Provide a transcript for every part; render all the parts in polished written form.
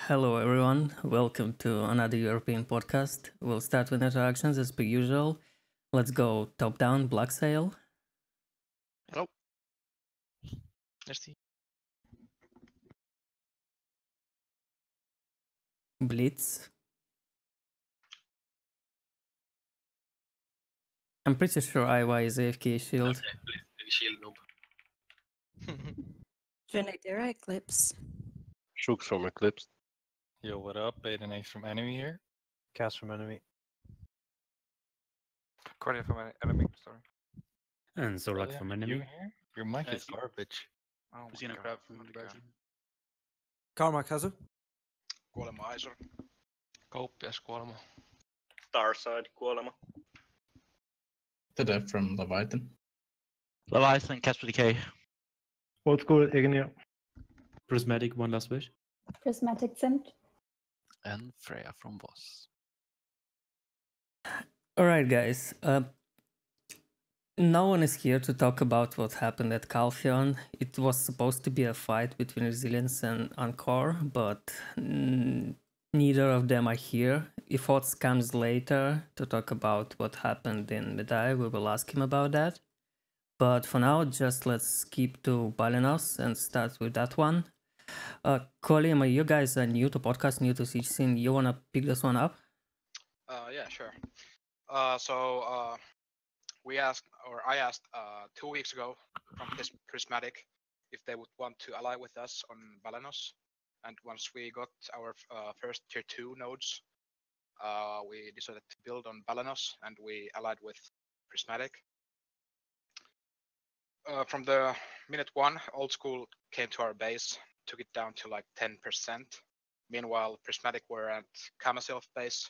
Hello, everyone. Welcome to another European podcast. We'll start with introductions as per usual. Let's go top down, BlackSail. Hello. Merci. Blitz. I'm pretty sure Iwa is AFK Shield. Shield noob. Genedera Eclipse. Shooks from Eclipse. Yo, what up? Balenos from Enemy here. Cast from Enemy. Cordia from Enemy, sorry. And Zorak Cordia, from you Enemy. here? Your mic is garbage. Oh my Xeno God, Crab from what a Belgium. Karma Kazu. Kuolema Aizor. Kauppias Kuolema. Starside, Kuolema. The dev from Leviathan. Leviathan, Cast with Decay. Oldskool, Igneo. Prismatic, One Last Wish. Prismatic Zimt. And Freya from Voss. Alright, guys. No one is here to talk about what happened at Calpheon. It was supposed to be a fight between Resilience and Encore, but neither of them are here. If Ots comes later to talk about what happened in Venari, we will ask him about that. But for now, just let's skip to Balenos and start with that one. Kuolema, you guys are new to podcast, new to Siege Scene. You wanna pick this one up? Yeah, sure. I asked 2 weeks ago from Prismatic if they would want to ally with us on Balenos. And once we got our first tier 2 nodes, we decided to build on Balenos and we allied with Prismatic. From the minute 1, Oldskool came to our base, took it down to like 10%. Meanwhile, Prismatic were at Kamasilve base.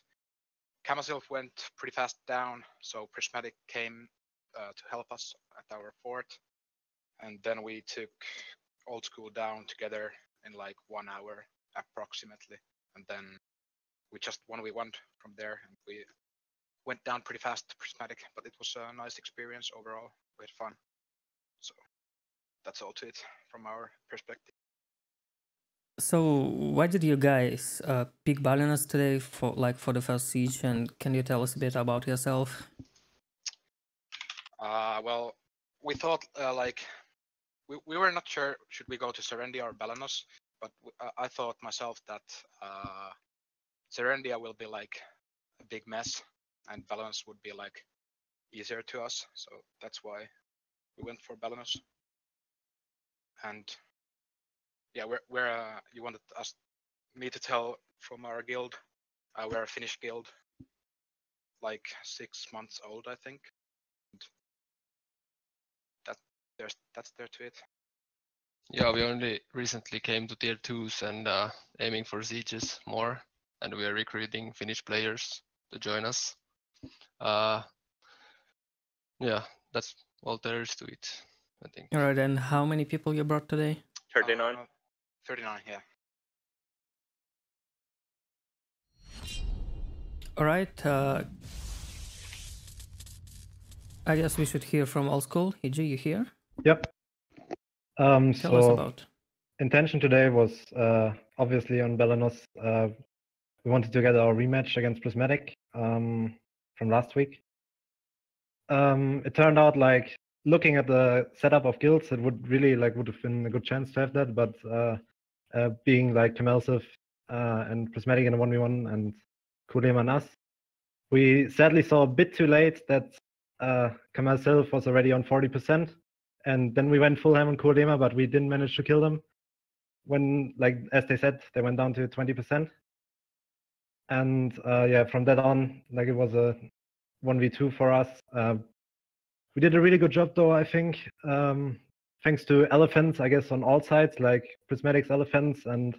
Kamasilve went pretty fast down, so Prismatic came to help us at our fort. And then we took Oldskool down together in like 1 hour approximately. And then we just 1v1'd from there and we went down pretty fast to Prismatic, but it was a nice experience overall. We had fun. So that's all to it from our perspective. So why did you guys pick Balenos today for the first siege, and can you tell us a bit about yourself? Well, we thought we were not sure should we go to Serendia or Balenos, but I thought myself that Serendia will be like a big mess and Balenos would be like easier to us, so that's why we went for Balenos. And yeah, you wanted me to tell from our guild. We're a Finnish guild, like 6 months old, I think. And that's there to it. Yeah, we only recently came to tier 2s and aiming for sieges more, and we are recruiting Finnish players to join us. Yeah, that's all there is to it, I think. Alright, and how many people you brought today? 39. 39, yeah. Alright, I guess we should hear from Oldskool. EG, you here? Yep. Tell us about. Intention today was obviously on Balenos. We wanted to get our rematch against Prismatic from last week. It turned out like looking at the setup of guilds, it would have been a good chance to have that, but being like Kamasilve and Prismatic in a 1v1 and Kuolema and us, we sadly saw a bit too late that Kamasilve was already on 40%, and then we went full ham on Kuolema, but we didn't manage to kill them. When, like as they said, they went down to 20%. And yeah, from that on, like it was a 1v2 for us. We did a really good job though, I think. Thanks to elephants, I guess, on all sides, like Prismatic's elephants and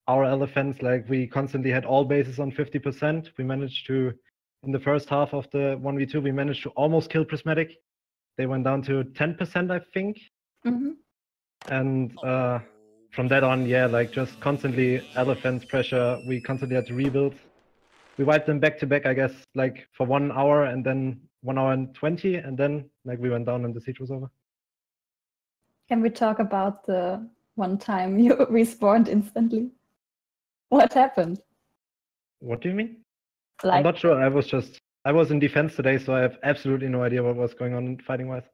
our elephants, like we constantly had all bases on 50%. We managed to, in the first half of the 1v2, we managed to almost kill Prismatic. They went down to 10%, I think. Mm-hmm. And from that on, yeah, like just constantly elephants pressure. We constantly had to rebuild. We wiped them back to back, I guess, like for 1 hour and then 1 hour and 20, and then like we went down and the siege was over. Can we talk about the one time you respawned instantly? What happened? What do you mean? I'm Like, not sure. I was in defense today, so I have absolutely no idea what was going on fighting-wise.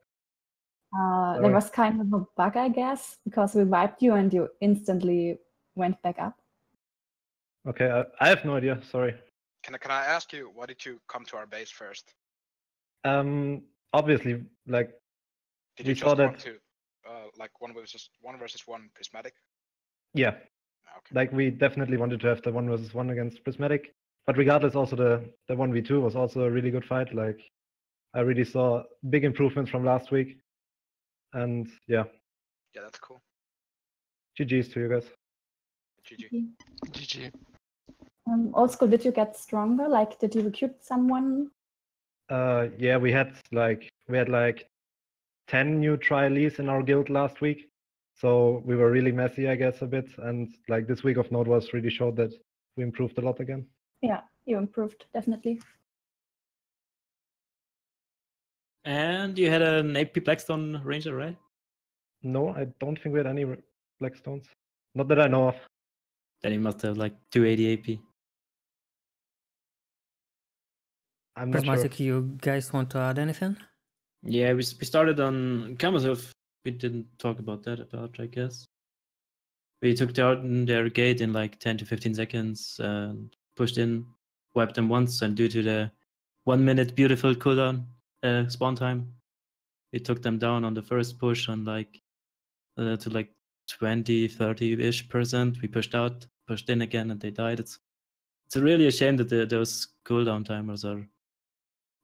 there Sorry. was kind of a bug, I guess, because we wiped you and you instantly went back up. Okay, I have no idea. Sorry. Can I ask you, why did you come to our base first? Obviously, like Did we you saw just want that. to like one versus one prismatic? Yeah. Okay. Like we definitely wanted to have the 1v1 against Prismatic, but regardless, also the 1v2 was also a really good fight. Like I really saw big improvements from last week, and yeah. Yeah, that's cool. GGs to you guys. GG. GG. Oldskool, did you get stronger? Like, did you recruit someone? Yeah, we had like 10 new trialies in our guild last week, so we were really messy, I guess, a bit. And like this week of Node was really showed that we improved a lot again. Yeah, you improved, definitely. And you had an AP Blackstone Ranger, right? No, I don't think we had any Blackstones. Not that I know of. Then you must have like 280 AP. I'm not sure. Prismatic, you guys want to add anything? Yeah, we started on Kamasilve. We didn't talk about that, I guess. We took down their gate in like 10 to 15 seconds and pushed in, wiped them once, and due to the 1 minute beautiful cooldown spawn time, we took them down on the first push on like to like 20-30-ish%. We pushed out, pushed in again, and they died. It's really a shame that those cooldown timers are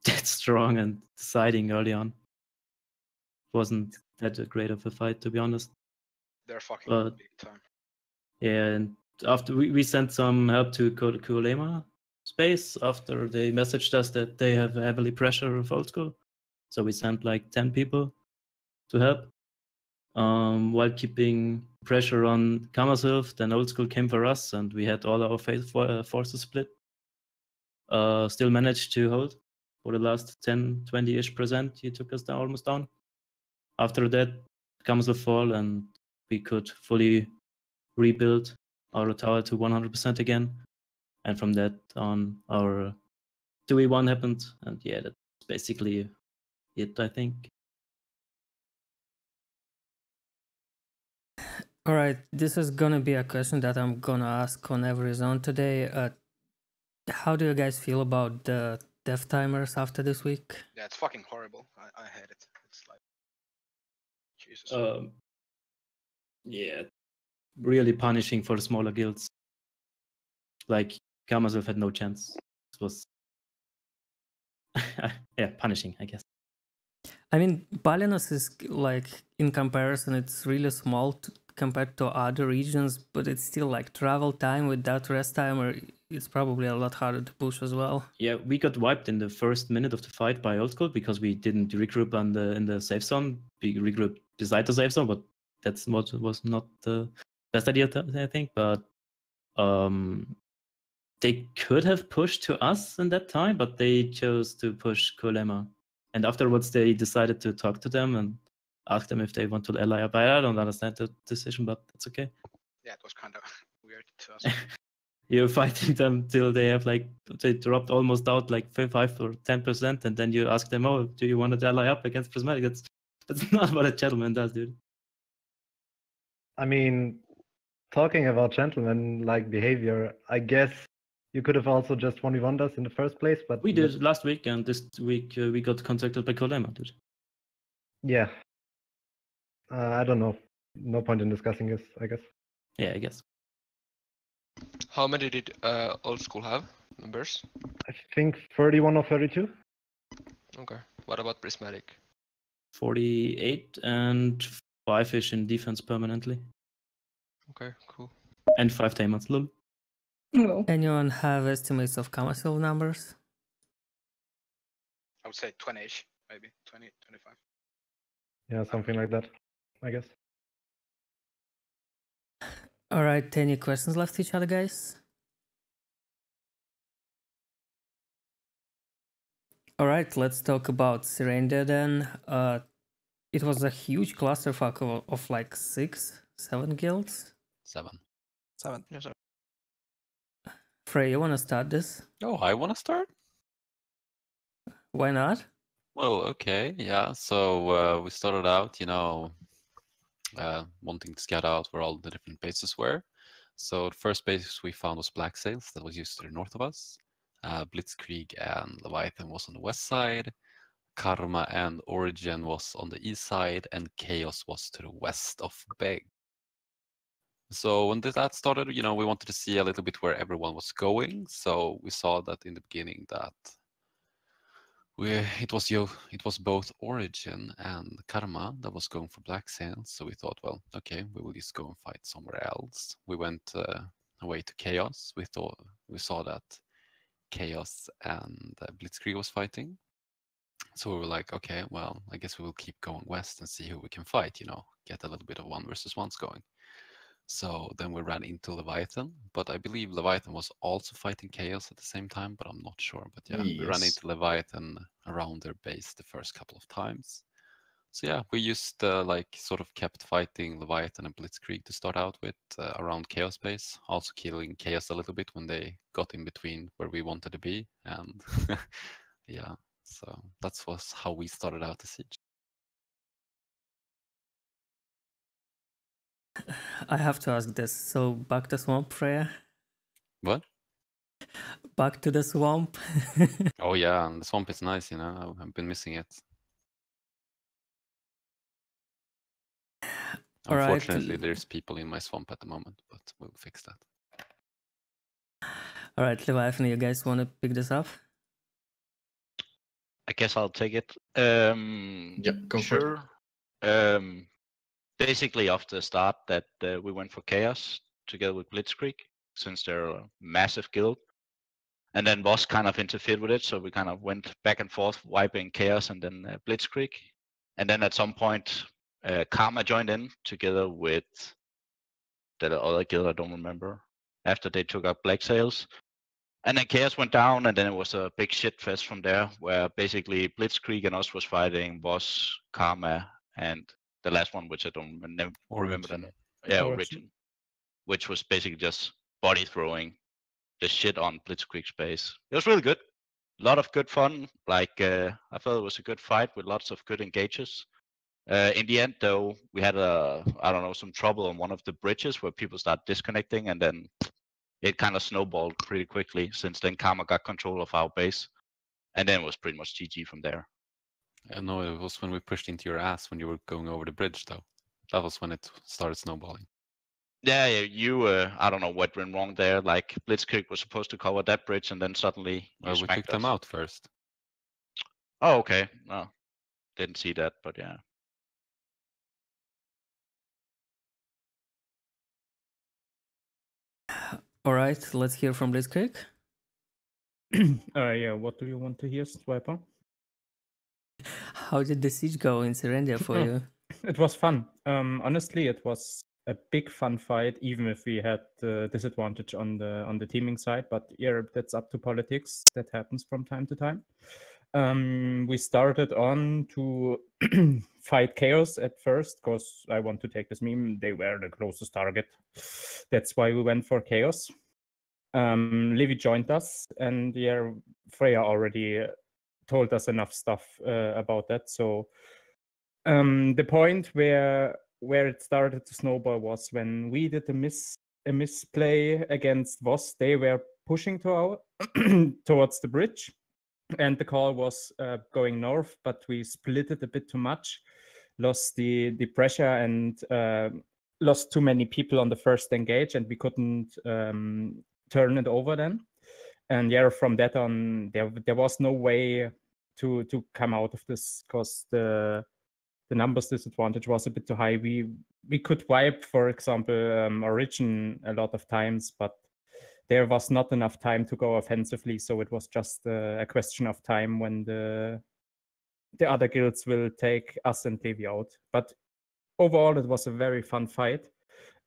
that strong and deciding early on. Wasn't that great of a fight, to be honest. They're fucking But big time. yeah, and after we sent some help to Kuolema space after they messaged us that they have heavily pressure of Oldskool. So we sent like 10 people to help. While keeping pressure on Kamasilve, then Oldskool came for us, and we had all our forces split. Still managed to hold for the last 10-20-ish%. He took us down, almost down. After that comes the fall, and we could fully rebuild our tower to 100% again. And from that on, our 2v1 happened, and yeah, that's basically it, I think. All right, this is gonna be a question that I'm gonna ask on every zone today. How do you guys feel about the death timers after this week? Yeah, it's fucking horrible. I hate it. It's like Jesus. Yeah, really punishing for smaller guilds. Like Kamasilve had no chance. It was yeah, punishing, I guess. I mean, Balenos is like, in comparison, it's really small compared to other regions, but it's still like travel time with that rest timer. It's probably a lot harder to push as well. Yeah, we got wiped in the first minute of the fight by Oldskool because we didn't regroup in the safe zone. We regrouped beside the safe zone, but that's what was not the best idea, I think. But they could have pushed to us in that time, but they chose to push Kuolema. And afterwards, they decided to talk to them and ask them if they want to ally up. I don't understand the decision, but it's okay. Yeah, it was kind of weird to us. You're fighting them till they have like, they dropped almost out like 5 or 10%, and then you ask them, oh, do you want to ally up against Prismatic? That's not what a gentleman does, dude. I mean, talking about gentleman-like behavior, I guess you could have also just 1v1'd us in the first place, but we did last week, and this week we got contacted by Kuolema, dude. Yeah. I don't know. No point in discussing this, I guess. Yeah, I guess. How many did Oldskool have, members? I think 31 or 32. Okay. What about Prismatic? 48 and 5-ish in defense permanently. Okay, cool. And 5 tamers, lol. No. Anyone have estimates of Kamasilve numbers? I would say 20-ish, maybe 20, 25. Yeah, something like that, I guess. All right, any questions left to each other, guys? All right, let's talk about Serendia then. It was a huge clusterfuck of like 6-7 guilds. 7. Yes, sir. Frey, you want to start this? Oh, I want to start? Why not? Well, okay, yeah. So we started out, wanting to scout out where all the different bases were. So the first base we found was BlackSail, that was used to the north of us. Blitzkrieg and Leviathan was on the west side. Karma and Origine was on the east side, and KHAOS was to the west of Beg. So when that started, we wanted to see a little bit where everyone was going. So we saw that in the beginning that it was both Origin and Karma that was going for BlackSail. So we thought, well, okay, we will just go and fight somewhere else. We went away to KHAOS. We saw that KHAOS and Blitzkrieg was fighting. So we were like, okay, well, I guess we will keep going west and see who we can fight, get a little bit of 1 versus 1s going. So then we ran into Leviathan, but I believe Leviathan was also fighting KHAOS at the same time, but I'm not sure. But yeah, we ran into Leviathan around their base the first couple of times. So yeah, we just sort of kept fighting Leviathan and Blitzkrieg to start out with around KHAOS base, also killing KHAOS a little bit when they got in between where we wanted to be. And yeah, so that was how we started out the siege. I have to ask this. So back to swamp, Freya? What? Back to the swamp? Oh yeah, the swamp is nice, I've been missing it. Unfortunately, there's people in my swamp at the moment, but we'll fix that. All right, Leviathan, you guys want to pick this up? I guess I'll take it. Yeah, go for it. Basically, off the start, that we went for KHAOS together with Blitzkrieg, since they're a massive guild. And then Voss kind of interfered with it, so we kind of went back and forth, wiping KHAOS and then Blitzkrieg. And then at some point, Karma joined in together with the other guild, I don't remember, after they took up BlackSails. And then KHAOS went down, and then it was a big shit fest from there, where basically Blitzkrieg and us was fighting Voss, Karma, and the last one, which I don't remember the name. Yeah, Origine. Which was basically just body throwing the shit on Blitzkrieg space. It was really good. A lot of good fun. I felt it was a good fight with lots of good engages. In the end, though, we had some trouble on one of the bridges where people started disconnecting, and then it kind of snowballed pretty quickly, since then Karma got control of our base, and then it was pretty much GG from there. No, it was when we pushed into your ass when you were going over the bridge, though. That was when it started snowballing. Yeah, you, I don't know what went wrong there. Like, Blitzkrieg was supposed to cover that bridge, and then suddenly we took them out first. Oh, okay. No, didn't see that, but yeah. All right, let's hear from Blitzkrieg. Yeah, what do you want to hear, Swiper? How did the siege go in Serendia for you? It was fun. Honestly, it was a big fun fight, even if we had the disadvantage on the teaming side. But yeah, that's up to politics. That happens from time to time. We started on to fight KHAOS at first, because I want to take this meme. They were the closest target. That's why we went for KHAOS. Levi joined us, and yeah, Freya already told us enough stuff about that. So the point where it started to snowball was when we did a misplay against Voss. They were pushing towards the bridge, and the call was going north, but we split it a bit too much, lost the pressure, and lost too many people on the first engage, and we couldn't turn it over then. And yeah, from that on, there was no way to come out of this, because the numbers disadvantage was a bit too high. We could wipe, for example, Origine a lot of times, but there was not enough time to go offensively, so it was just a question of time when the other guilds will take us and Levi out. But overall, it was a very fun fight.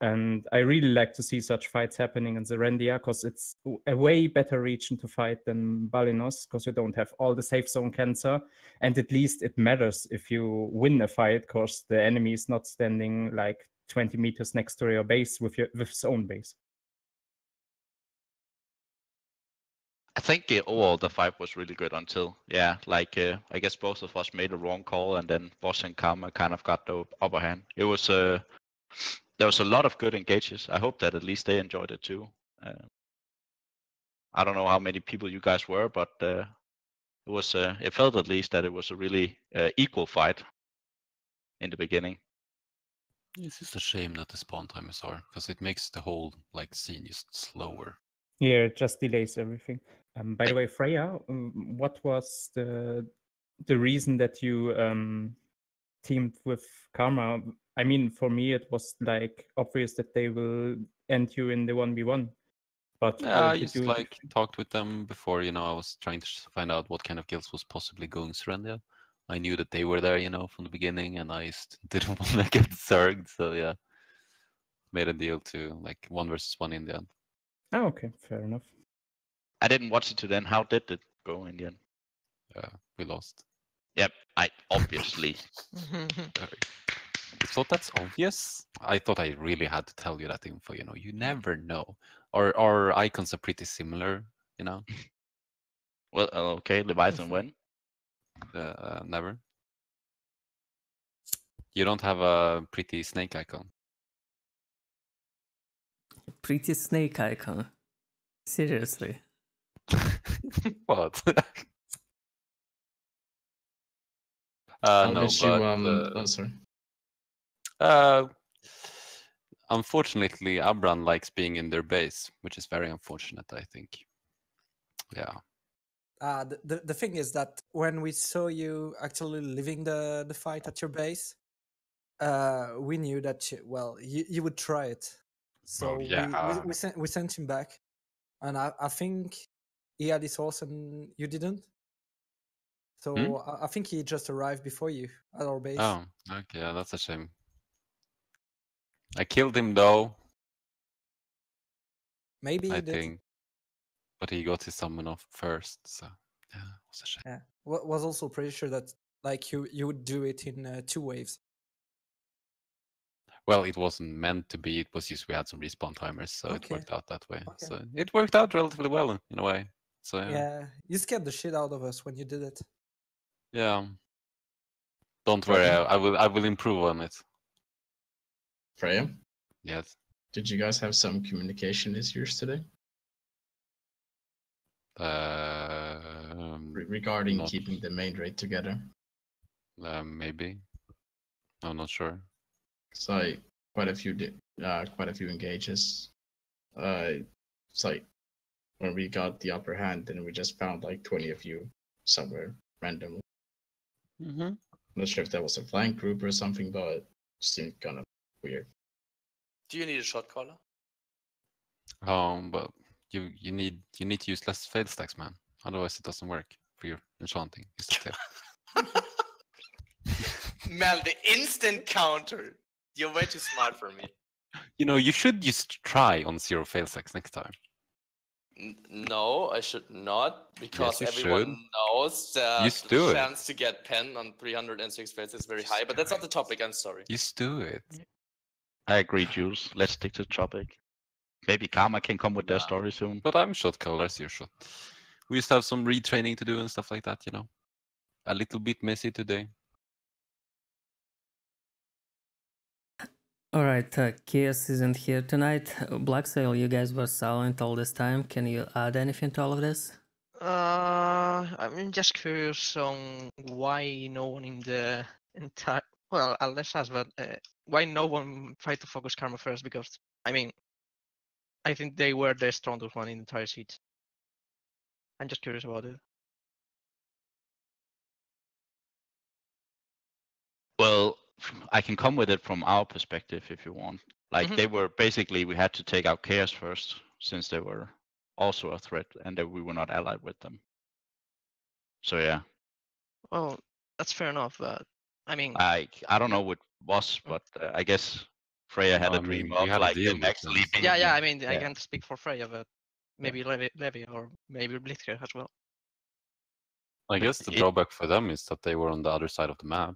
And I really like to see such fights happening in Serendia, because it's a way better region to fight than Balenos, because you don't have all the safe zone cancer. And at least it matters if you win a fight, because the enemy is not standing like 20 meters next to your base with his own base. think overall the fight was really good until, like I guess both of us made a wrong call, and then Boss and Karma kind of got the upper hand. It was there was a lot of good engages. I hope that at least they enjoyed it too. I don't know how many people you guys were, but it was it felt at least that it was a really equal fight in the beginning. It's just a shame that the spawn timers are, because it makes the whole like scene just slower. Yeah, it just delays everything. By the way, Freya, what was the reason that you teamed with Karma? I mean, for me, it was like obvious that they will end you in the 1v1. But Yeah, I just like talked with them before, you know, I was trying to find out what kind of guilds was possibly going Serendia. I knew that they were there, you know, from the beginning, and I just didn't want to get Zerged, so yeah. Made a deal to like 1 versus 1 in the end. Oh, okay, fair enough. I didn't watch it to then. How did it go in the end? We lost. Yep, I obviously. So that's obvious. I thought I really had to tell you that info, you know. You never know. Our icons are pretty similar, you know. Well, okay, Leviathan when? Never. You don't have a pretty snake icon. Pretty snake icon. Seriously. What? How no, did you, but, oh, sorry. Unfortunately, Abran likes being in their base, which is very unfortunate, I think. Yeah. The thing is that when we saw you actually living the fight at your base, we knew that you would try it. So we sent him back, and I think he had his horse and you didn't. So I think he just arrived before you at our base. Oh, okay, yeah, that's a shame. I killed him though. Maybe he I did. think, but he got his summon off first, so yeah, it was a shame. Yeah, was also pretty sure that like you would do it in 2 waves. Well, it wasn't meant to be. It was just we had some respawn timers, so it Okay. worked out that way. Okay. So it worked out relatively well in a way. So Yeah, you scared the shit out of us when you did it. yeah. Don't worry, I will improve on it. Freya? Yes. Did you guys have some communication issues today? Regarding keeping the main raid together? Maybe. I'm not sure. So quite a few engages. It's like when we got the upper hand, then we just found like 20 of you somewhere randomly. I'm not sure if that was a flank group or something, but it seemed kind of weird. Do you need a shot caller? But you need to use less fail stacks, man. Otherwise, it doesn't work for your enchanting. Man, the instant counter. You're way too smart for me. You know, you should just try on 0 fail stacks next time. No, I should not, because Yes, you everyone knows that Just the do it. chance to get pen on 306 fails is very high, but that's not the topic, I'm sorry. Just do it. I agree, Jules. Let's stick to the topic. Maybe Karma can come with their story soon. But I'm shot colors, you're shot. We just have some retraining to do and stuff like that, you know. A little bit messy today. Alright, KHAOS isn't here tonight. BlackSail, you guys were silent all this time. Can you add anything to all of this? I'm just curious on why no one in the entire... Well, let's ask, but why no one tried to focus Karma first? Because, I mean, I think they were the strongest one in the entire seat. I'm just curious about it. Well, I can come with it from our perspective if you want. Like they were basically, we had to take out KHAOS first, since they were also a threat and that we were not allied with them. So yeah. Well, that's fair enough, but I mean, I don't know what was, but I guess Freya had a dream of like them actually being. yeah. I mean, I can't speak for Freya, but maybe Levi or maybe Blitzkrieg as well. I guess the drawback for them is that they were on the other side of the map.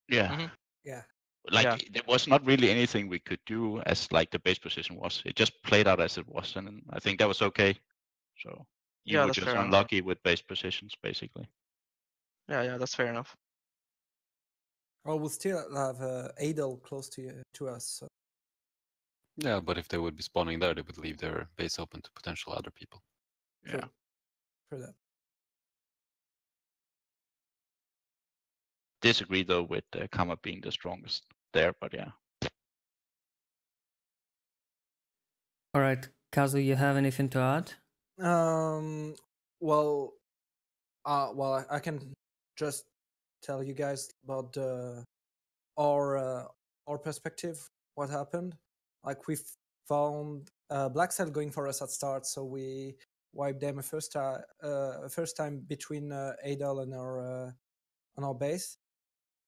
Yeah. Yeah. Like there was not really anything we could do as like the base position was. It just played out as it was, and I think that was okay. So You Yeah, were that's just fair enough. unlucky with base positions, basically. Yeah, that's fair enough. Well, we'll still have Adel close to us. So. Yeah, but if they would be spawning there, they would leave their base open to potential other people. True. Yeah. For that. Disagree though with Kama being the strongest there, but yeah. All right, Kazu, you have anything to add? Well, I can just tell you guys about our perspective. What happened? Like we found BlackSail going for us at start, so we wiped them a first time between Adel and our base,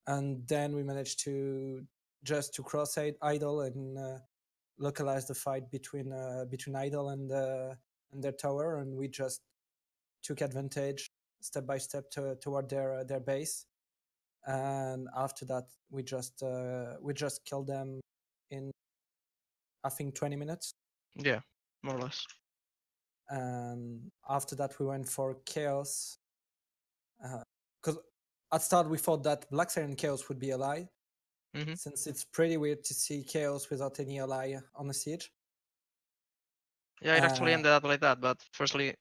and then we managed to cross Idol and localize the fight between Idol and their tower, and we just took advantage step by step toward their base, and after that we just killed them in I think 20 minutes. Yeah, more or less. And after that we went for KHAOS, because at start we thought that BlackSail and KHAOS would be ally, since it's pretty weird to see KHAOS without any ally on the siege. Yeah, it actually ended up like that. But firstly,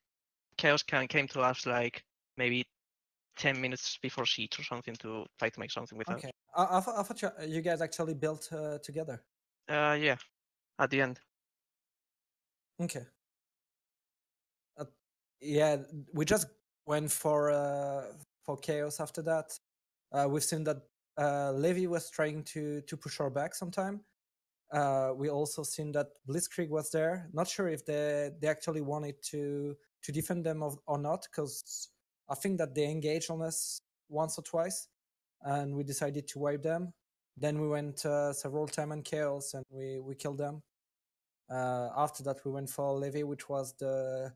KHAOS came to us like maybe 10 minutes before siege or something to try to make something with us. Okay, I thought you guys actually built together. Yeah, at the end. Okay. Yeah, we just went for KHAOS after that. We've seen that Levi was trying to push our back sometime. We also seen that Blitzkrieg was there. Not sure if they actually wanted to defend them or not, because I think that they engaged on us once or twice, and we decided to wipe them. Then we went several times on KHAOS and we killed them. After that, we went for Levi, which was the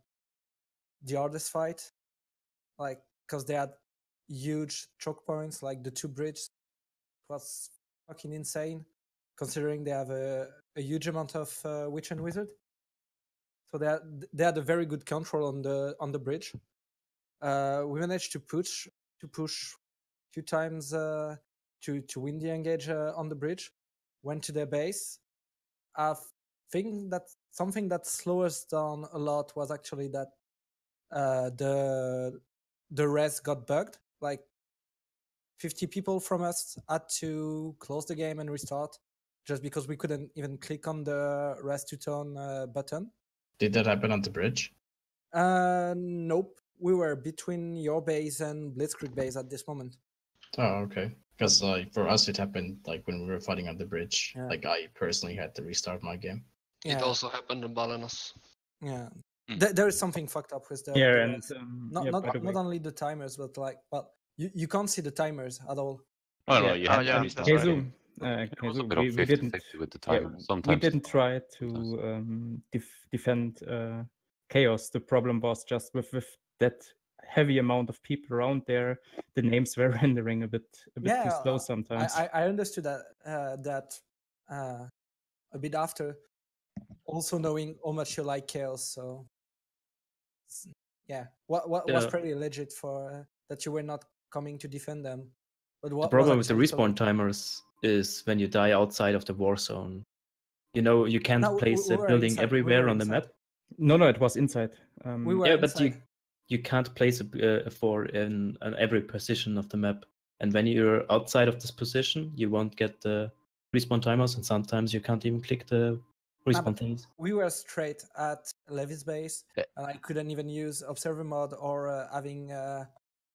hardest fight, like because they had huge choke points, like the 2 bridges. It was fucking insane, considering they have a huge amount of witch and wizard. So they had a very good control on the bridge. We managed to push a few times to win the engage on the bridge. Went to their base. I think that something that slowed us down a lot was actually that the res got bugged. Like 50 people from us had to close the game and restart just because we couldn't even click on the res to tone button. Did that happen on the bridge? Nope. We were between your base and Blitzkrieg base at this moment. Oh, okay. Because like for us, it happened like when we were fighting on the bridge. Yeah. Like I personally had to restart my game. Yeah. It also happened in Balenos. Yeah. There is something fucked up with the Yeah, res. and not only the timers, but like, well, you can't see the timers at all. Oh no, you have to restart. the game. Also a bit we of 50-50 didn't with the timer. we Sometimes didn't try to defend KHAOS. The problem was just with that heavy amount of people around there, the names were rendering a bit too slow sometimes. I understood that a bit after, also knowing how much you like KHAOS. So yeah, what was pretty legit for that you were not coming to defend them. But what The problem with the actually respawn timers is when you die outside of the war zone. You know, you can't No, place we a were building inside, we everywhere were on the inside. map. No, it was inside. We were Yeah, but inside. you can't place a for in every position of the map. And when you're outside of this position, you won't get the respawn timers, and sometimes you can't even click the respawn things. We were straight at Levi's base, and I couldn't even use observer mode or having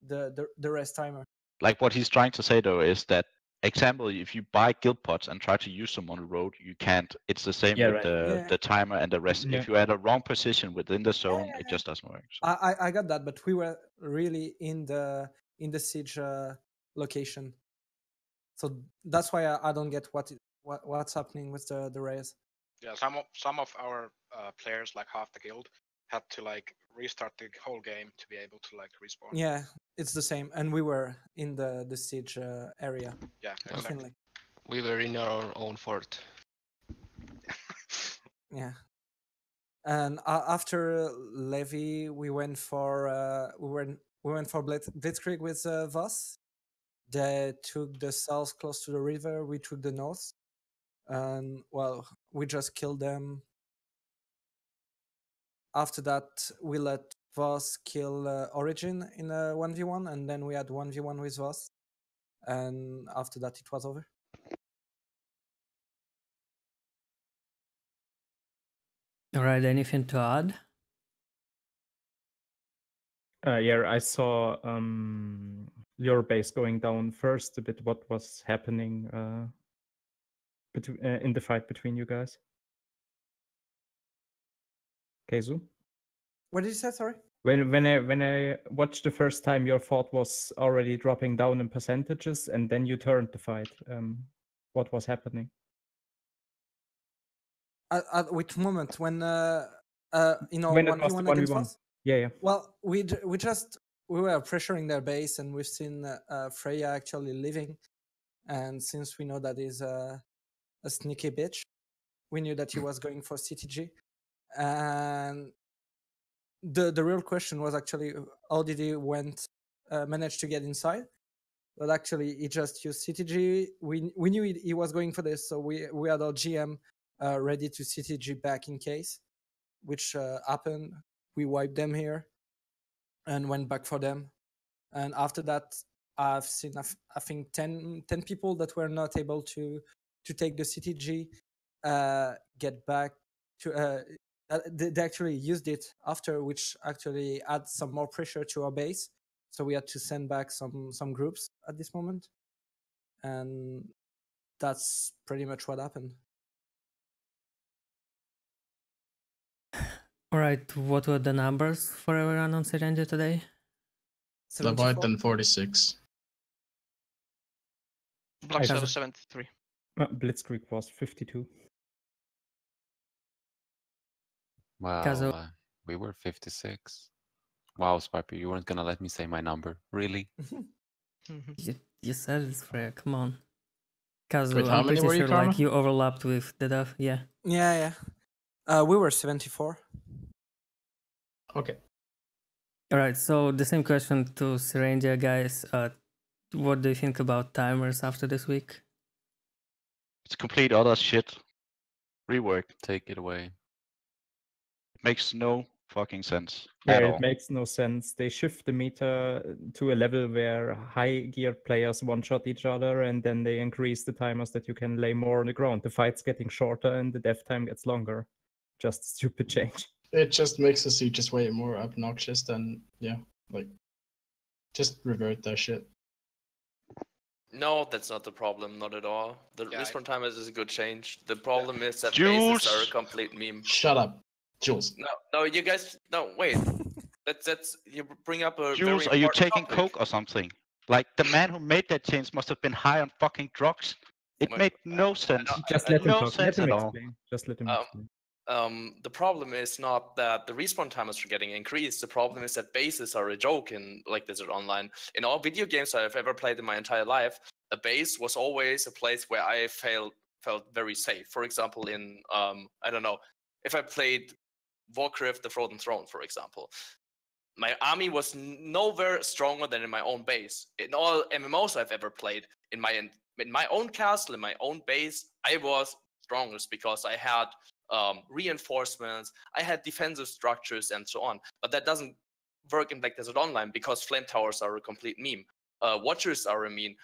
the rest timer. Like what he's trying to say though is that, example, if you buy guild pods and try to use them on the road, you can't. It's the same Yeah, with right. the timer and the rest. Yeah. If you're at a wrong position within the zone, it just doesn't work. So. I got that, but we were really in the siege location, so that's why I don't get what's happening with the race. Yeah, some of our players, like half the guild, had to like restart the whole game to be able to like respawn. Yeah, it's the same, and we were in the siege area. Yeah, exactly. We were in our own fort. Yeah, And after Levy, we went for Blitzkrieg with Voss. They took the south close to the river. We took the north, and well, we just killed them. After that, we let Voss kill Origine in a 1v1, and then we had 1v1 with Voss. And after that, it was over. All right, anything to add? Yeah, I saw your base going down first a bit. What was happening in the fight between you guys? Keizu? What did you say? Sorry. When I watched the first time, your fort was already dropping down in percentages, and then you turned the fight. What was happening? At which moment? When when it was 1v1 the against 1v1. us? Yeah. Well, we were pressuring their base, and we've seen Freya actually leaving. And since we know that he's a sneaky bitch, we knew that he was going for CTG. And the real question was actually how did he manage to get inside? But actually, he just used CTG. We knew he was going for this, so we had our GM ready to CTG back in case, which happened. We wiped them here and went back for them. And after that, I've seen, I think, 10 people that were not able to take the CTG, get back to... they actually used it after, which actually adds some more pressure to our base. So we had to send back some groups at this moment. And that's pretty much what happened. All right, what were the numbers for everyone on Serendia today? Leviathan 46. BlackSail was 73. Blitzkrieg was 52. Wow, we were 56. Wow, Spiper, you weren't gonna let me say my number, really? You said it's fair. Come on, Kazu. Wait, how I'm many pretty were you, sure Karma? like you overlapped with the dev. Yeah. Yeah. We were 74. Okay. All right. So the same question to Serendia guys. What do you think about timers after this week? It's complete other shit. Rework. Take it away. Makes no fucking sense Yeah, at it all. makes no sense. They shift the meta to a level where high geared players one-shot each other, and then they increase the timers that you can lay more on the ground. The fight's getting shorter and the death time gets longer. Just stupid change. It just makes the sieges way more obnoxious than, just revert that shit. No, that's not the problem, not at all. The respawn timers is a good change. The problem is that Jules! bases are a complete meme. Shut up, Jules. No, you guys, no, wait. That's you bring up a Jules, very are you important taking topic. coke or something? Like, the man who made that change must have been high on fucking drugs. It made no sense. Just let him No talk. Let sense him at all. explain. Just let him explain. The problem is not that the respawn timers are getting increased. The problem is that bases are a joke in like Desert Online. In all video games I've ever played in my entire life, a base was always a place where I felt very safe. For example, in I don't know, if I played Warcraft: The Frozen Throne, for example, my army was nowhere stronger than in my own base. In all MMOs I've ever played, in my own castle, in my own base, I was strongest because I had reinforcements, I had defensive structures, and so on. But that doesn't work in Black Desert Online because flame towers are a complete meme. Watchers are a meme.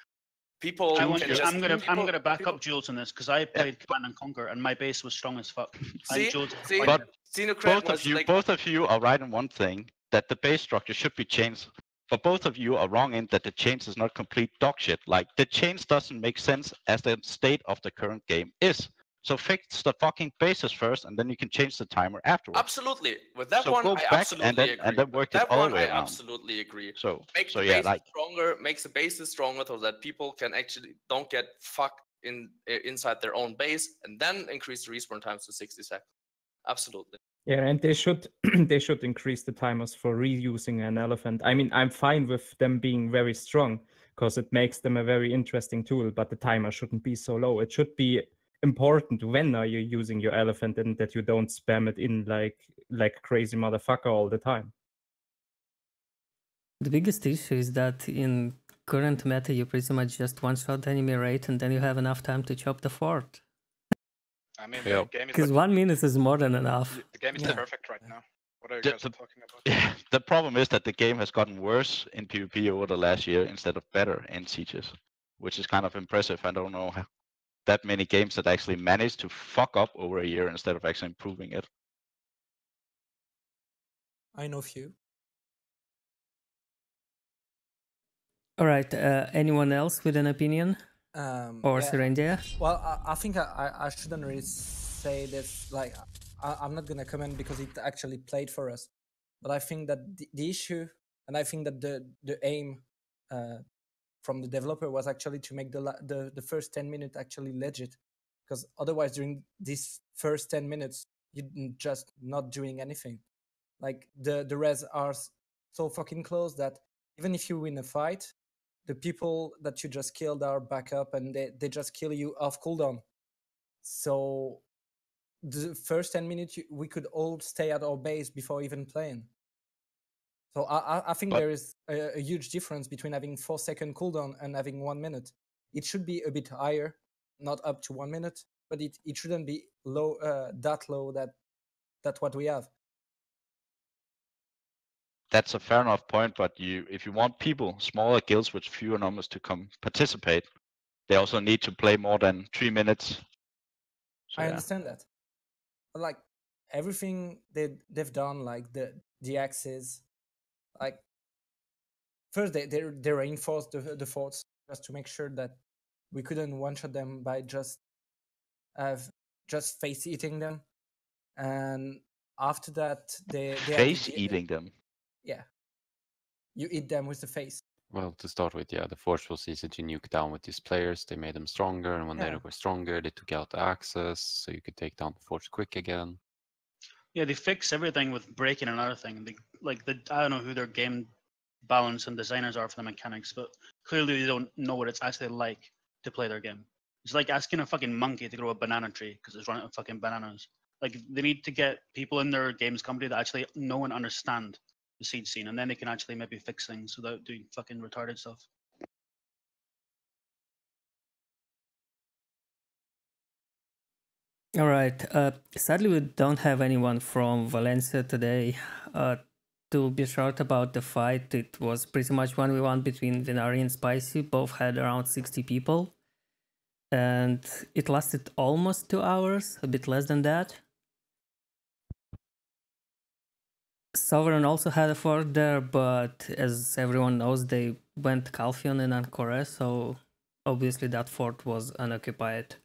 People. I'm gonna back up Jules on this because I played Command and Conquer and my base was strong as fuck. But both of you are right in one thing, that the base structure should be changed. But both of you are wrong in that the change is not complete dog shit. Like, the change doesn't make sense as the state of the current game is. So fix the fucking bases first, and then you can change the timer afterwards. Absolutely. With that So one, go I back absolutely and then agree. and then work With it that all one, the way I around. absolutely agree. So the yeah, bases like, stronger, makes the bases stronger so that people can actually don't get fucked inside their own base, and then increase the respawn times to 60 seconds. Absolutely. Yeah, and they should they should increase the timers for reusing an elephant. I mean, I'm fine with them being very strong because it makes them a very interesting tool, but the timer shouldn't be so low. It should be important when are you using your elephant and that you don't spam it in like crazy motherfucker all the time. The biggest issue is that in current meta, you pretty much just one-shot enemy rate and then you have enough time to chop the fort. I mean, the game is Because like, 1 minute is more than enough. the game is perfect right now. What are you guys talking about? Yeah, the problem is that the game has gotten worse in PvP over the last year instead of better in sieges, which is kind of impressive. I don't know that many games that actually managed to fuck up over a year instead of actually improving it. I know few. All right, anyone else with an opinion? Or Yeah. Serendia? Well, I think I shouldn't really say this. Like, I'm not gonna comment because it actually played for us. But I think that the issue, and I think that the aim from the developer was actually to make the first 10 minutes actually legit, because otherwise during these first 10 minutes you're just not doing anything. Like the res are so fucking close that even if you win a fight, the people that you just killed are back up and they just kill you off cooldown. So the first 10 minutes we could all stay at our base before even playing. So I think there is a huge difference between having 4-second cooldown and having 1 minute. It should be a bit higher, not up to 1 minute, but it shouldn't be low that low that's what we have. That's a fair enough point, but if you want people, smaller guilds with fewer numbers to come participate, they also need to play more than 3 minutes. So, I understand that. But like everything they've done, like the axes, like first they reinforced the forts just to make sure that we couldn't one-shot them by just face eating them, and after that they Face eating them. Yeah, you eat them with the face. Well, to start with, yeah, the force was easy to nuke down with these players. They made them stronger, and when they Yeah. were stronger, they took out the axes, so you could take down the force quick again. Yeah, they fix everything with breaking another thing. I don't know who their game balance and designers are for the mechanics, but clearly they don't know what it's actually like to play their game. It's like asking a fucking monkey to grow a banana tree because it's running out of fucking bananas. Like, they need to get people in their games company that actually know and understand the siege scene, and then they can actually maybe fix things without doing fucking retarded stuff. All right. Sadly, we don't have anyone from Valencia today. To be short about the fight, it was pretty much 1v1 between Venari and Spicy. Both had around 60 people. And it lasted almost 2 hours, a bit less than that. Sovereign also had a fort there, but as everyone knows, they went Calpheon and Encore, so obviously that fort was unoccupied.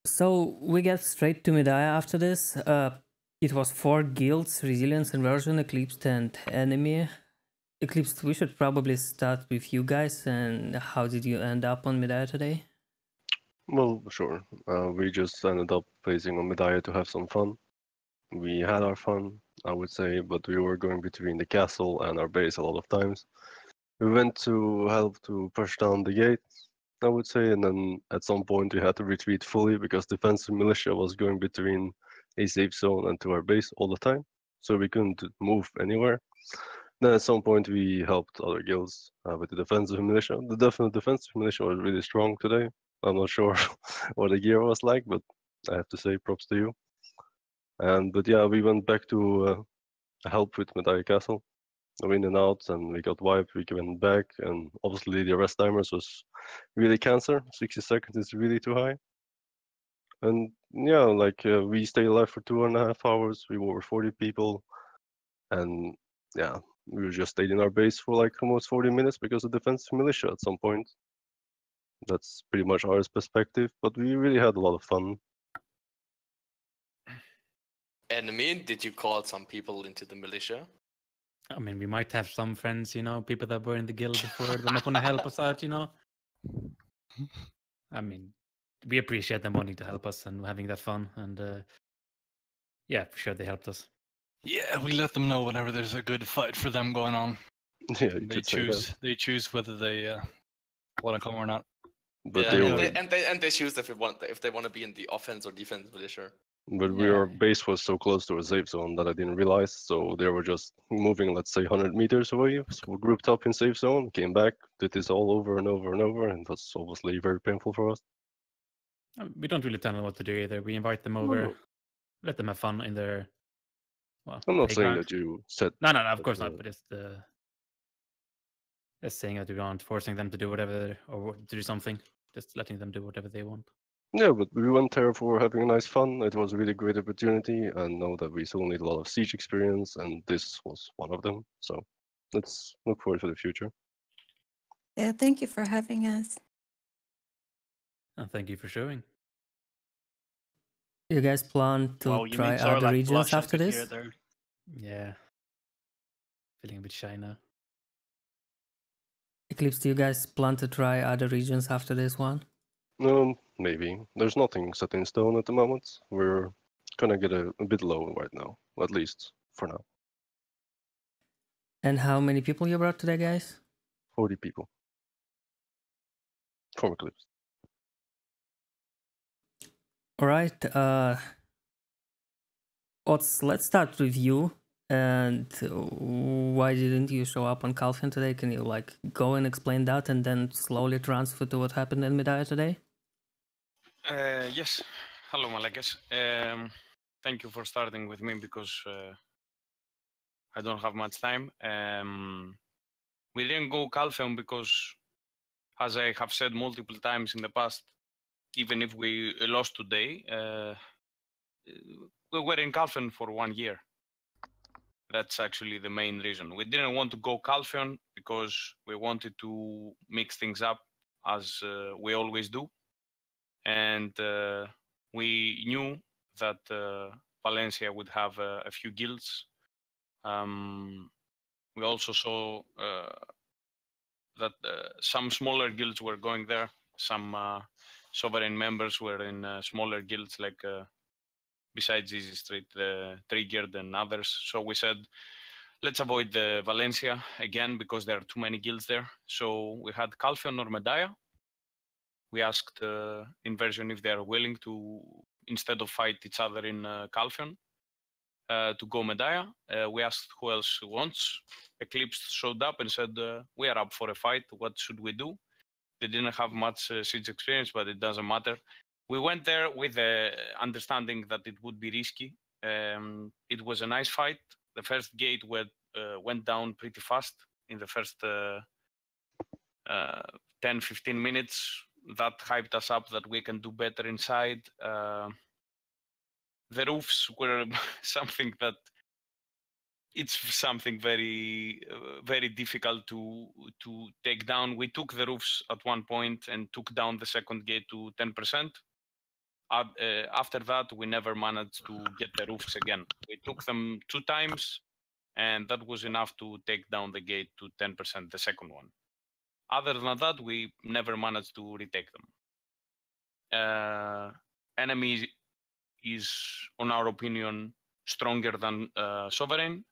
So we get straight to Medaya after this. It was 4 guilds: Resilience, Inversion, Eclipsed, and Enemy. Eclipsed, we should probably start with you guys. And how did you end up on Medaya today? Well, sure. We just ended up placing on Medaya to have some fun. We had our fun, I would say, but we were going between the castle and our base a lot of times. We went to help to push down the gate, I would say, and then at some point we had to retreat fully because defensive militia was going between a safe zone and to our base all the time, so we couldn't move anywhere. Then at some point we helped other guilds with the defensive militia. The defensive militia was really strong today. I'm not sure what the gear was like, but I have to say props to you. But yeah, we went back to help with Medaya Castle. In and out, and we got wiped. We went back, and obviously the rest timers was really cancer. 60 seconds is really too high. And yeah, like we stayed alive for 2.5 hours. We were 40 people, and yeah, we just stayed in our base for like almost 40 minutes because of defensive militia at some point. That's pretty much our perspective, but we really had a lot of fun. Enemy, did you call some people into the militia? I mean, we might have some friends, people that were in the guild before. They're not going to help us out, I mean, we appreciate them wanting to help us and having that fun. And yeah, for sure they helped us. Yeah, we let them know whenever there's a good fight for them going on. Yeah, they choose whether they want to come or not. But Yeah, they and were, they choose if they want to be in the offense or defense militia. but Yeah. our base was so close to a safe zone that I didn't realize. So they were just moving, let's say, 100 meters away. So we grouped up in safe zone, came back, did this all over and over and over, and that's obviously very painful for us. We don't really tell them what to do either. We invite them over, let them have fun in their. Well, I'm not saying playground. that you said. No, of course not. But just saying that we aren't forcing them to do whatever or to do something. Just letting them do whatever they want. Yeah, but we went there for having a nice fun. It was a really great opportunity, and know that we still need a lot of siege experience, and this was one of them. So let's look forward to the future. Yeah, thank you for having us. And thank you for showing. You guys plan to Wow, you try made other Zorlak regions blush, I after could hear this? it there. Yeah. Feeling a bit shy now. Eclipse, do you guys plan to try other regions after this one? Maybe. There's nothing set in stone at the moment. We're gonna get a bit low right now, at least for now. And how many people you brought today, guys? 40 people. From Eclipse. All right. Let's start with you. And why didn't you show up on Calpheon today? Can you go and explain that, and then slowly transfer to what happened in Medaya today? Yes. Hello, Malekes. Thank you for starting with me because I don't have much time. We didn't go Calpheon because, as I have said multiple times in the past, even if we lost today, we were in Calpheon for 1 year. That's actually the main reason. We didn't want to go Calpheon because we wanted to mix things up as we always do. And we knew that Valencia would have a few guilds. We also saw that some smaller guilds were going there. Some sovereign members were in smaller guilds, like besides Easy Street, Triggered and others. So we said, let's avoid the Valencia again because there are too many guilds there. So we had Calpheon or Medaya. We asked Inversion if they are willing to, instead of fight each other in Calpheon, to go Medaya. We asked who else wants. Eclipse showed up and said, we are up for a fight. What should we do? They didn't have much siege experience, but it doesn't matter. We went there with the understanding that it would be risky. It was a nice fight. The first gate went down pretty fast in the first 10-15 minutes. That hyped us up that we can do better inside. The roofs were something very, very difficult to take down. We took the roofs at one point and took down the second gate to 10%. After that, we never managed to get the roofs again. We took them 2 times, and that was enough to take down the gate to 10%, the second one. Other than that, we never managed to retake them. Enemy is, on our opinion, stronger than Sovereign.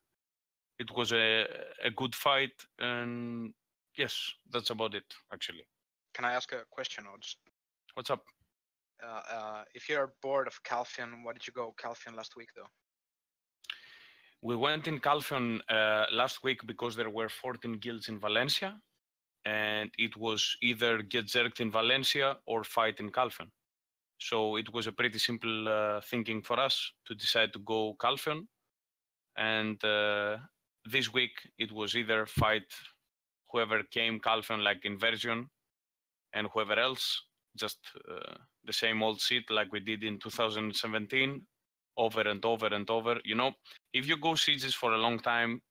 It was a good fight, and yes, that's about it, actually. Can I ask a question, Odds? What's up? If you're bored of Calpheon, why did you go Calpheon last week, though? We went in Calpheon last week because there were 14 guilds in Valencia, and it was either get zerked in Valencia or fight in Calpheon. So it was a pretty simple thinking for us to decide to go Calpheon. And this week it was either fight whoever came Calpheon, like Inversion, and whoever else, just the same old shit like we did in 2017, over and over and over. You know, if you go sieges for a long time,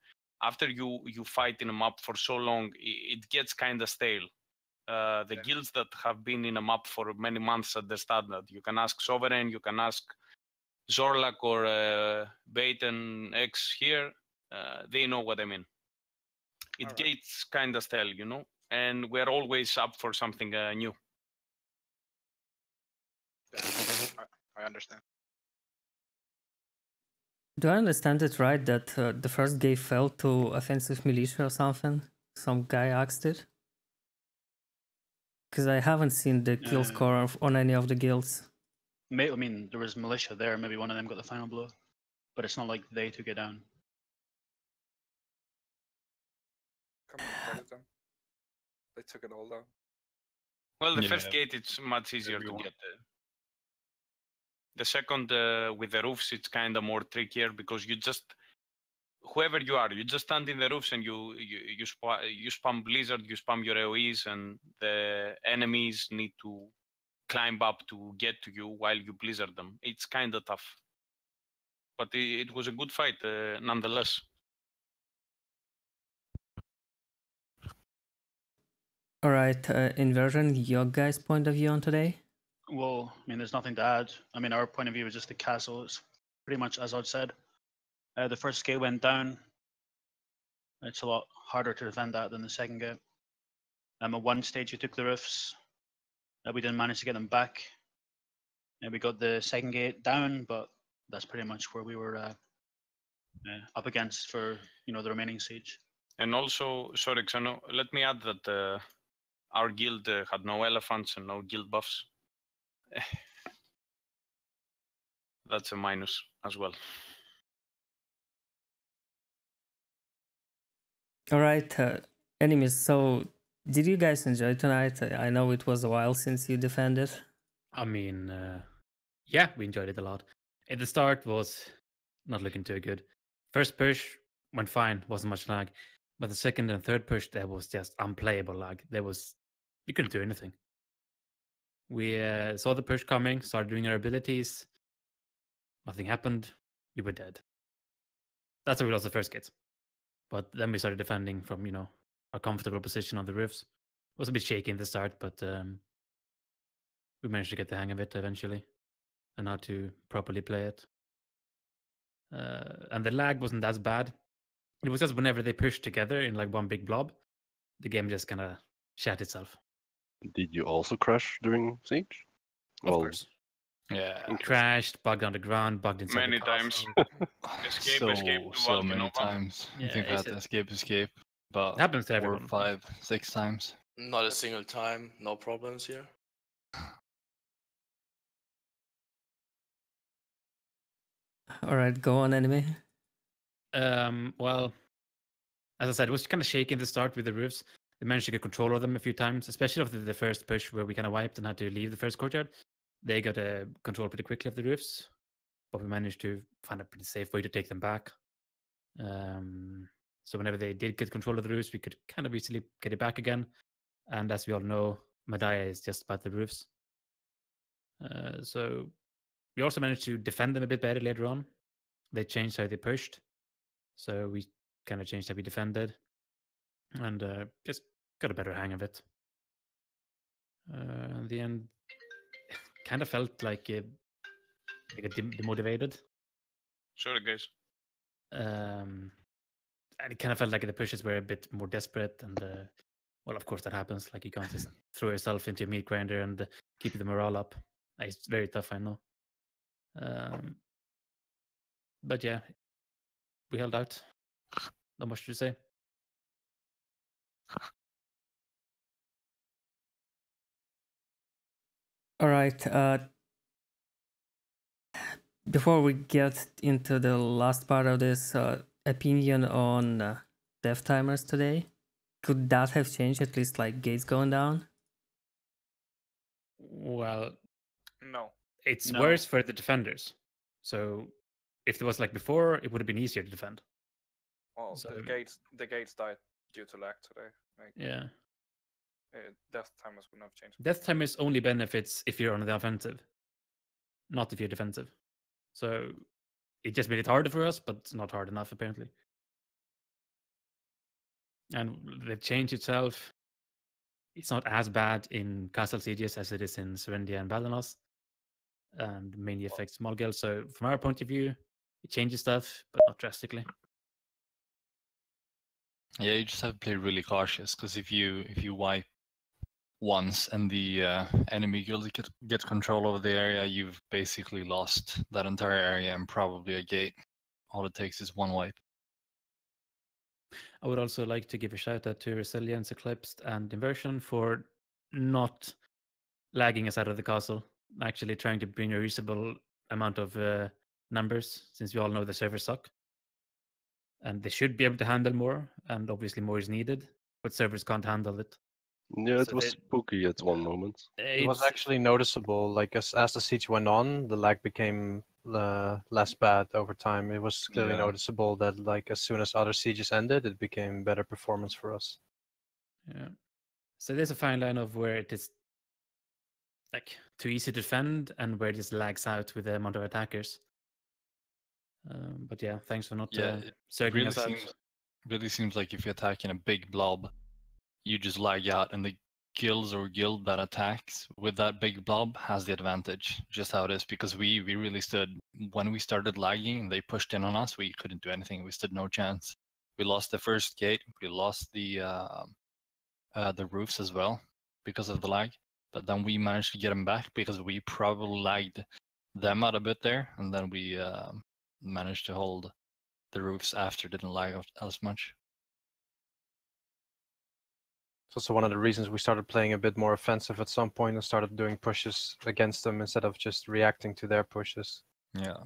after you fight in a map for so long, it gets kind of stale. The guilds that have been in a map for many months at the standard, you can ask Sovereign, you can ask Zorlak or Baton X here, they know what I mean. It gets kind of stale, you know, and we're always up for something new. I understand. Do I understand it right that the first gate fell to offensive militia or something? Some guy asked it? Because I haven't seen the kill score on any of the guilds. I mean, there was militia there. Maybe one of them got the final blow, but it's not like they took it down. Come on, get it done. They took it all down. Well, the first gate it's much easier to get. The second with the roofs, it's kind of more trickier because you just whoever you are, you just stand in the roofs and you spam blizzard, you spam your AoEs, and the enemies need to climb up to get to you while you blizzard them. It's kind of tough, but it was a good fight nonetheless. All right, Inversion, your guys' point of view on today? Well, I mean, there's nothing to add. I mean, our point of view is just the castle. It's pretty much as I'd said. The first gate went down. It's a lot harder to defend that than the second gate. At one stage, we took the roofs. We didn't manage to get them back. And we got the second gate down, but that's pretty much where we were up against for the remaining siege. And also, sorry, Xeno, let me add that our guild had no elephants and no guild buffs. That's a minus as well. All right, enemies. So, did you guys enjoy tonight? I know it was a while since you defended. I mean, yeah, we enjoyed it a lot. At the start was not looking too good. First push went fine, wasn't much lag. But the second and third push, there was just unplayable lag. You couldn't do anything. We saw the push coming, started doing our abilities. Nothing happened. We were dead. That's how we lost the first gate. But then we started defending from, a comfortable position on the roofs. It was a bit shaky in the start, but we managed to get the hang of it eventually and how to properly play it. And the lag wasn't as bad. It was just whenever they pushed together in like one big blob, the game just kind of shat itself. Did you also crash during Siege? Of course. Yeah. Crashed, bugged on the ground, bugged inside many the times. Escape. So many times. Yeah, I think I had to escape. But it happens to 4, everyone. 5, 6 times. Not a single time. No problems here. All right, go on, enemy. Well, as I said, it was kind of shaky in the start with the roofs. We managed to get control of them a few times, especially after the first push where we kind of wiped and had to leave the first courtyard. They got control pretty quickly of the roofs, but we managed to find a pretty safe way to take them back. So whenever they did get control of the roofs, we could kind of easily get it back again. And as we all know, Medaya is just about the roofs. So we also managed to defend them a bit better later on. They changed how they pushed. So we kind of changed how we defended. And just got a better hang of it. In the end, kind of felt like it got demotivated. Sorry, guys. And it kind of felt like the pushes were a bit more desperate. And well, of course, that happens. Like you can't just throw yourself into a meat grinder and keep the morale up. It's very tough, I know. But yeah, we held out. Not much to say. All right. Before we get into the last part of this, opinion on death timers today. Could that have changed, at least like gates going down? Well, No. It's worse for the defenders. So if it was like before, it would have been easier to defend. Well, So- the gates died due to lag today. Like, Yeah. Death timers would not have changed. Death timers only benefits if you're on the offensive, not if you're defensive. So it just made it harder for us, but it's not hard enough apparently. And the change itself, it's not as bad in castle sieges as it is in Serendia and Balenos, and mainly affects small guilds. So from our point of view, it changes stuff, but not drastically. Yeah, you just have to play really cautious because if you wipe once and the enemy guild gets control over the area, you've basically lost that entire area and probably a gate. All it takes is one wipe. I would also like to give a shout out to Resilience, Eclipsed, and Inversion for not lagging us out of the castle, actually trying to bring a reasonable amount of numbers, since we all know the servers suck. And they should be able to handle more, and obviously more is needed, but servers can't handle it. Yeah, it So was they- spooky at one moment. It was It's- actually noticeable. Like as the siege went on, the lag became less bad over time. It was clearly Yeah. noticeable that like as soon as other sieges ended, it became better performance for us. Yeah. So there's a fine line of where it is like too easy to defend and where it just lags out with the amount of attackers. But yeah, thanks for not Yeah, it circling really us out. really seems like if you're attacking a big blob, you just lag out, and the guilds or guild that attacks with that big blob has the advantage. Just how it is, because we really stood when we started lagging and they pushed in on us. We couldn't do anything. We stood no chance. We lost the first gate. We lost the roofs as well because of the lag. But then we managed to get them back because we probably lagged them out a bit there, and then we managed to hold the roofs after didn't lag as much. It's also one of the reasons we started playing a bit more offensive at some point and started doing pushes against them instead of just reacting to their pushes. Yeah.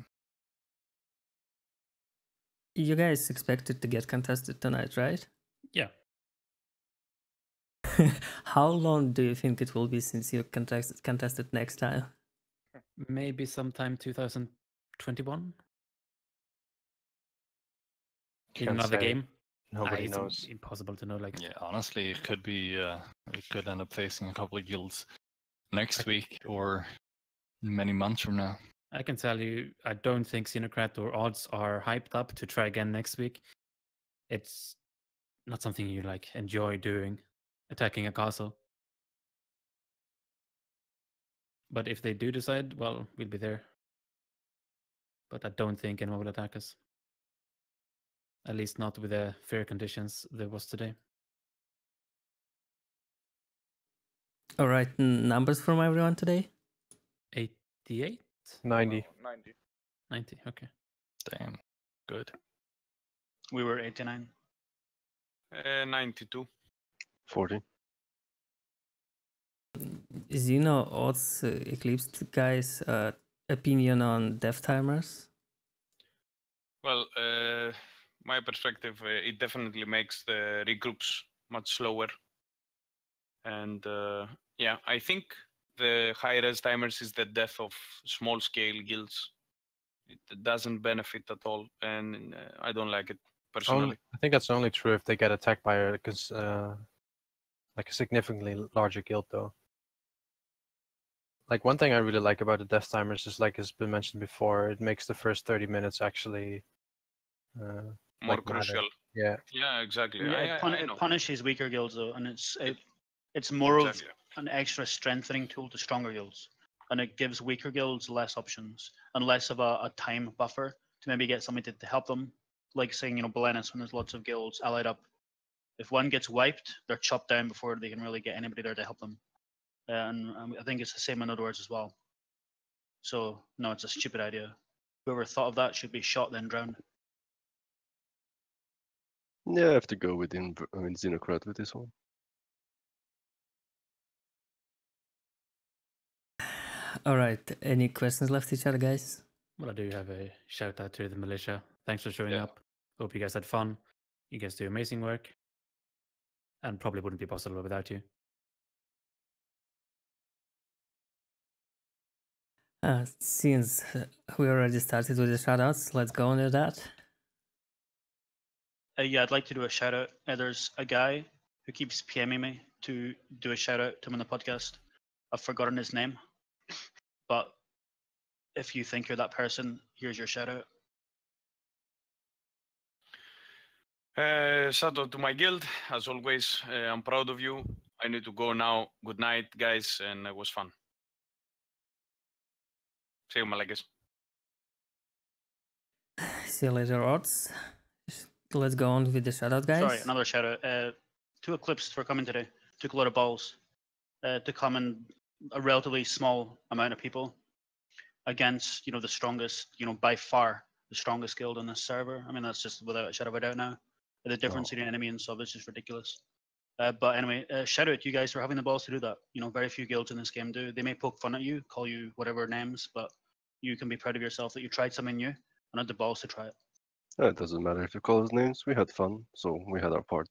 You guys expected to get contested tonight, right? Yeah. How long do you think it will be since you contested next time? Maybe sometime 2021. In Can't another say. game. Nobody It's knows. impossible to know. Like, Yeah, honestly, it could be. We could end up facing a couple of guilds next week or many months from now. I can tell you, I don't think Xenocrat or Odds are hyped up to try again next week. It's not something you like enjoy doing, attacking a castle. But if they do decide, well, we'll be there. But I don't think anyone will attack us. At least not with the fair conditions there was today. All right, numbers from everyone today? 88? 90. 90. 90, okay. Damn, good. We were 89. 92. 40. Xeno, Odds, Eclipse guys' opinion on death timers? Well, my perspective, it definitely makes the regroups much slower. And yeah, I think the high res timers is the death of small scale guilds. It doesn't benefit at all, and I don't like it personally. I think that's only true if they get attacked by like a significantly larger guild, though. Like one thing I really like about the death timers is, like has been mentioned before, it makes the first 30 minutes actually More like, crucial. matter. Yeah. Yeah, exactly. Yeah, I it know. punishes weaker guilds though, and it's more Exactly. of an extra strengthening tool to stronger guilds, and it gives weaker guilds less options and less of a time buffer to maybe get somebody to help them. Like saying, Balenos, when there's lots of guilds allied up, if one gets wiped, they're chopped down before they can really get anybody there to help them. And I think it's the same in other words as well. So no, it's a stupid idea. Whoever thought of that should be shot then drowned. Yeah, I have to go with Xenocrat with this one. All right, any questions left each other, guys? Well, I do have a shout out to the militia. Thanks for showing up. Hope you guys had fun. You guys do amazing work. And probably wouldn't be possible without you. Since we already started with the shoutouts, let's go on with that. Yeah, I'd like to do a shout out. There's a guy who keeps PMing me to do a shout out to him on the podcast. I've forgotten his name, but if you think you're that person, here's your shout out. Shout out to my guild. As always, I'm proud of you. I need to go now. Good night, guys, and it was fun. See you, Malekes. See you later, Odds. Let's go on with the shoutout, guys. Sorry, another shout out to Eclipse for coming today. Took a lot of balls to come in a relatively small amount of people against, the strongest, by far the strongest guild on this server. I mean, that's just without a shadow of a doubt now. The difference between enemy and sub is just ridiculous. But anyway, shout out you guys for having the balls to do that. You know, very few guilds in this game do. They may poke fun at you, call you whatever names, but you can be proud of yourself that you tried something new and had the balls to try it. It doesn't matter if you call us names. We had fun, so we had our part.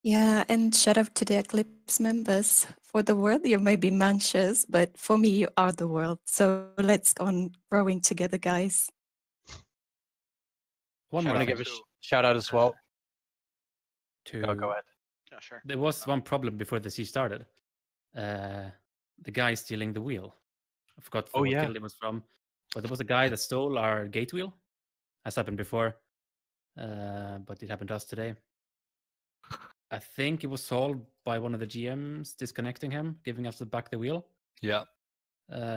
Yeah, and shout out to the Eclipse members. For the world, you may be manches, but for me, you are the world. So let's go on growing together, guys. One I more want to thing. give a shout out as well. To Go ahead. Yeah, sure. There was one problem before the siege started. The guy stealing the wheel. I forgot Oh, what yeah. guild it was from, but there was a guy that stole our gate wheel. Has happened before, but it happened to us today. I think it was solved by one of the GMs disconnecting him, giving us back the wheel. Yeah.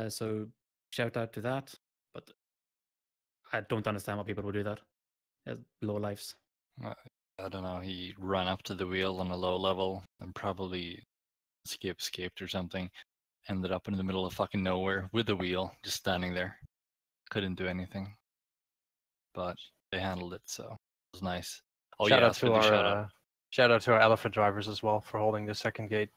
So shout out to that, but I don't understand why people would do that. Low lives. I don't know. He ran up to the wheel on a low level and probably escaped or something. Ended up in the middle of fucking nowhere with the wheel, just standing there. Couldn't do anything. But they handled it, so it was nice. Oh Shout yeah, out to our shout out to our elephant drivers as well for holding the second gate.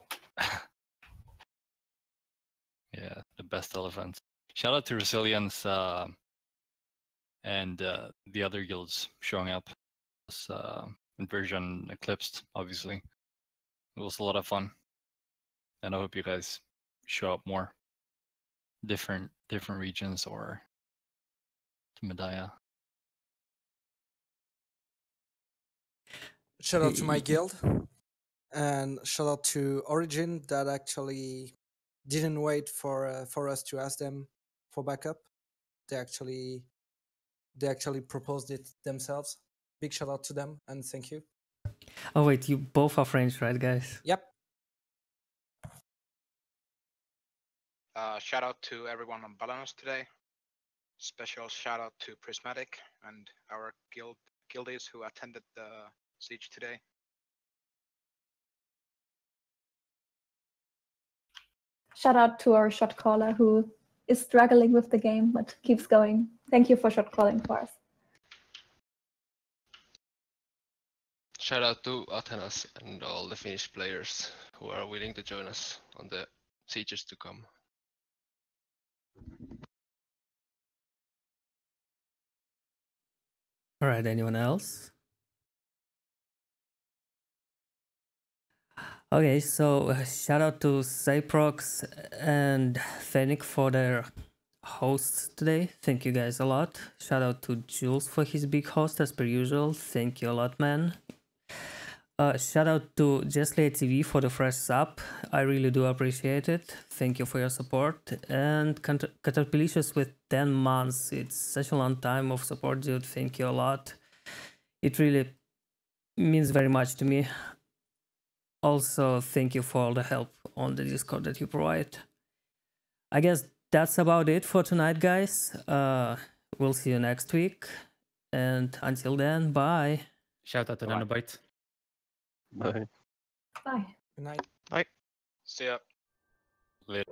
Yeah, the best elephants. Shout out to Resilience and the other guilds showing up. Inversion Eclipsed, obviously. It was a lot of fun. And I hope you guys show up more. Different regions or to Medaya. Shout out to my guild, and shout out to Origine that actually didn't wait for us to ask them for backup. They actually proposed it themselves. Big shout out to them and thank you. Oh wait, you both are French, right, guys? Yep. Shout out to everyone on Balenos today. Special shout out to Prismatic and our guildies who attended the siege today. Shout out to our shot caller who is struggling with the game but keeps going. Thank you for shot calling for us. Shout out to Athenas and all the Finnish players who are willing to join us on the sieges to come. All right, anyone else? Okay, so shout out to Cyprox and Fennec for their hosts today. Thank you guys a lot. Shout out to Jules for his big host as per usual. Thank you a lot, man. Shout out to Jessley TV for the fresh sub. I really do appreciate it. Thank you for your support. And Caterpillicious with 10 months. It's such a long time of support, dude. Thank you a lot. It really means very much to me. Also, thank you for all the help on the Discord that you provide. I guess that's about it for tonight, guys. We'll see you next week. And until then, bye. Shout out to Nanobite. Bye. Bye. Good night. Bye. See ya. Later.